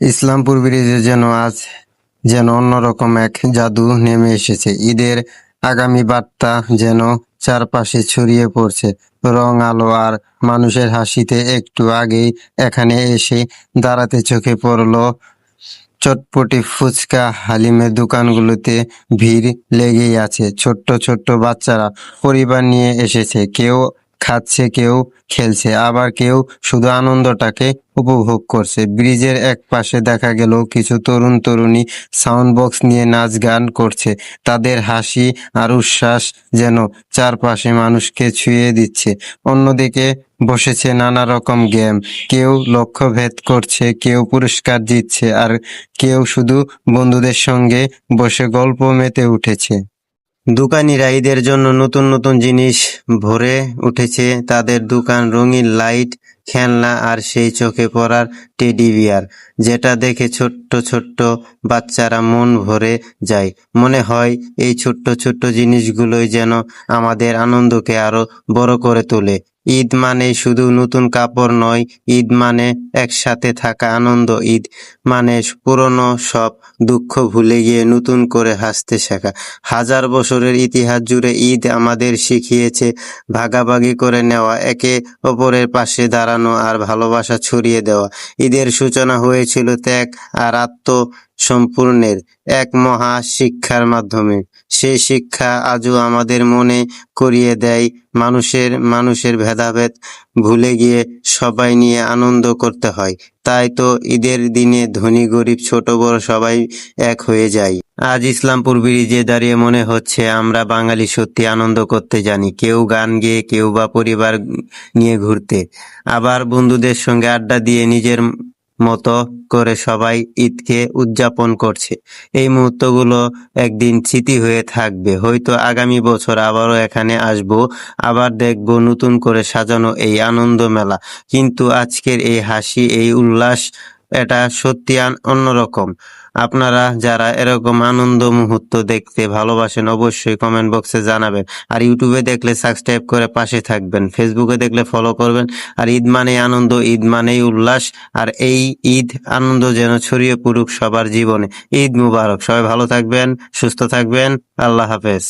ইসলামপুর ব্রিজে যেন অন্যরকম এক জাদু নেমে এসেছে। ঈদের আগামী বার্তা যেন চারপাশে ছড়িয়ে পড়ছে রং, আলো আর মানুষের হাসিতে। একটু আগেই এখানে এসে দাঁড়াতে চোখে পড়লো চটপটি, ফুচকা, হালিমের দোকানগুলোতে ভিড় লেগেই আছে। ছোট্ট ছোট্ট বাচ্চারা পরিবার নিয়ে এসেছে, কেউ খাচ্ছে, কেউ খেলছে, আবার কেউ শুধু আনন্দটাকে উপভোগ করছে। ব্রিজের এক পাশে দেখা গেল কিছু তরুণ তরুণী সাউন্ড বক্স নিয়ে নাচ গান করছে। তাদের হাসি আর উচ্ছ্বাস যেন চারপাশে মানুষকে ছুঁয়ে দিচ্ছে। অন্যদিকে বসেছে নানা রকম গেম, কেউ লক্ষ্যভেদ করছে, কেউ পুরস্কার জিতছে, আর কেউ শুধু বন্ধুদের সঙ্গে বসে গল্প মেতে উঠেছে। দোকানিরা ঈদের জন্য নতুন নতুন জিনিস ভরে উঠেছে তাদের দোকান। রঙিন লাইট, খেলনা আর সেই চোখে পড়ার টেডি বিয়ার, যেটা দেখে ছোট্ট ছোট্ট বাচ্চারা মন ভরে যায়। মনে হয় এই ছোট্ট ছোট্ট জিনিসগুলোই যেন আমাদের আনন্দকে আরো বড় করে তোলে। ঈদ মানে শুধু নতুন কাপড় নয়, ঈদ মানে একসাথে থাকা আনন্দ। ঈদ মানে পুরনো সব দুঃখ ভুলে গিয়ে নতুন করে হাসতে শেখা। হাজার বছরের ইতিহাস জুড়ে ঈদ আমাদের শিখিয়েছে ভাগাভাগি করে নেওয়া, একে অপরের পাশে দাঁড়ানো আর ভালোবাসা ছড়িয়ে দেওয়া। ঈদের সূচনা হয়েছিল ত্যাগ আর আত্মসম্পূর্ণের এক মহা শিক্ষার মাধ্যমে। সেই শিক্ষা আজও আমাদের মনে করিয়ে দেয় মানুষের ভেদাভেদ ভুলে গিয়ে সবাই নিয়ে আনন্দ করতে হয়। তাই তো ঈদের দিনে ধনী গরিব ছোট বড় সবাই এক হয়ে যায়। আজ ইসলামপুর ব্রিজে দাঁড়িয়ে মনে হচ্ছে আমরা বাঙালি সত্যি আনন্দ করতে জানি। কেউ গান গেয়ে, কেউ বা পরিবার নিয়ে ঘুরতে, আবার বন্ধুদের সঙ্গে আড্ডা দিয়ে নিজের মতো করে সবাই ঈদকে উদযাপন করছে। এই মুহূর্তগুলো একদিন স্মৃতি হয়ে থাকবে। হয়তো আগামী বছর আবারও এখানে আসবো, আবার দেখবো নতুন করে সাজানো এই আনন্দ মেলা। কিন্তু আজকের এই হাসি, এই উল্লাস, এটা সত্যি অন্যরকম। আপনারা যারা এরকম আনন্দ মুহূর্ত দেখতে ভালোবাসেন অবশ্যই কমেন্ট বক্সে জানাবেন। আর ইউটিউবে দেখলে সাবস্ক্রাইব করে পাশে থাকবেন, ফেসবুকে দেখলে ফলো করবেন। আর ঈদ মানেই আনন্দ, ঈদ মানেই উল্লাস। আর এই ঈদ আনন্দ যেন ছড়িয়ে পড়ুক সবার জীবনে। ঈদ মুবারক। সবাই ভালো থাকবেন, সুস্থ থাকবেন। আল্লাহ হাফেজ।